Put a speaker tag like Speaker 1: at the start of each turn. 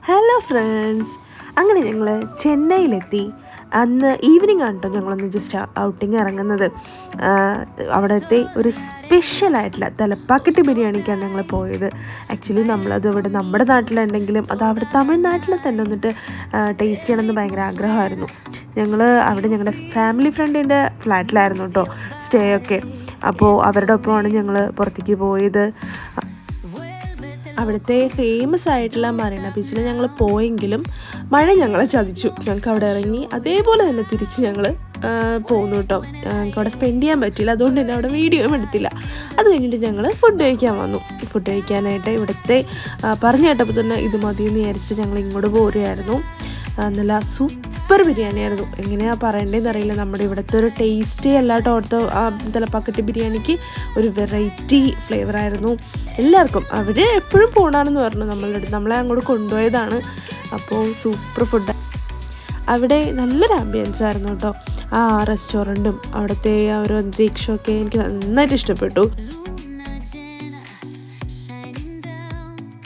Speaker 1: Hello friends, അങ്ങനെ ഞങ്ങൾ ചെന്നൈയിലെത്തി. അന്ന് ഈവനിങ് ആണ് കേട്ടോ ഞങ്ങളൊന്ന് ജസ്റ്റ് ഔട്ടിങ് ഇറങ്ങുന്നത്. അവിടുത്തെ ഒരു സ്പെഷ്യലായിട്ടുള്ള തലപ്പാക്കട്ടി ബിരിയാണിക്കാണ് ഞങ്ങൾ പോയത്. ആക്ച്വലി നമ്മളത് ഇവിടെ നമ്മുടെ നാട്ടിലുണ്ടെങ്കിലും അത് അവിടെ തമിഴ്നാട്ടിൽ തന്നെ വന്നിട്ട് ടേസ്റ്റ് ചെയ്യണമെന്ന് ഭയങ്കര ആഗ്രഹമായിരുന്നു. ഞങ്ങൾ അവിടെ ഞങ്ങളുടെ ഫാമിലി ഫ്രണ്ടിൻ്റെ ഫ്ലാറ്റിലായിരുന്നു കേട്ടോ സ്റ്റേ ഒക്കെ. അപ്പോൾ അവരുടെ ഒപ്പമാണ് ഞങ്ങൾ പുറത്തേക്ക് പോയത്. അവിടുത്തെ ഫേമസ് ആയിട്ടുള്ള മറീന ബീച്ചിൽ ഞങ്ങൾ പോയെങ്കിലും മഴ ഞങ്ങളെ ചതിച്ചു. ഞങ്ങൾക്ക് അവിടെ ഇറങ്ങി അതേപോലെ തന്നെ തിരിച്ച് ഞങ്ങൾ പോന്നു കേട്ടോ. ഞങ്ങൾക്ക് അവിടെ സ്പെൻഡ് ചെയ്യാൻ പറ്റിയില്ല, അതുകൊണ്ട് തന്നെ അവിടെ വീഡിയോയും എടുത്തില്ല. അത് കഴിഞ്ഞിട്ട് ഞങ്ങൾ ഫുഡ് കഴിക്കാൻ വന്നു. ഫുഡ് കഴിക്കാനായിട്ട് ഇവിടുത്തെ പറഞ്ഞു കേട്ടപ്പോൾ തന്നെ ഇത് മതിയെന്ന് വിചാരിച്ചിട്ട് ഞങ്ങൾ ഇങ്ങോട്ട് പോരുകയായിരുന്നു. നല്ല സൂപ്പർ ബിരിയാണിയായിരുന്നു. എങ്ങനെയാണ് പറയേണ്ടതെന്ന് അറിയില്ല. നമ്മുടെ ഇവിടുത്തെ ഒരു ടേസ്റ്റേ അല്ല കേട്ടോ. അവിടുത്തെ തലപ്പാക്കട്ടി ബിരിയാണിക്ക് ഒരു വെറൈറ്റി ഫ്ലേവറായിരുന്നു. എല്ലാവർക്കും അവർ എപ്പോഴും പോകണമെന്ന് പറഞ്ഞു നമ്മളെ അങ്ങോട്ട് കൊണ്ടുപോയതാണ്. അപ്പോൾ സൂപ്പർ ഫുഡ്. അവിടെ നല്ലൊരു ആംബിയൻസ് ആയിരുന്നു കേട്ടോ. ആ റെസ്റ്റോറൻറ്റും അവിടുത്തെ ആ ഒരു അന്തരീക്ഷമൊക്കെ എനിക്ക് നന്നായിട്ട് ഇഷ്ടപ്പെട്ടു.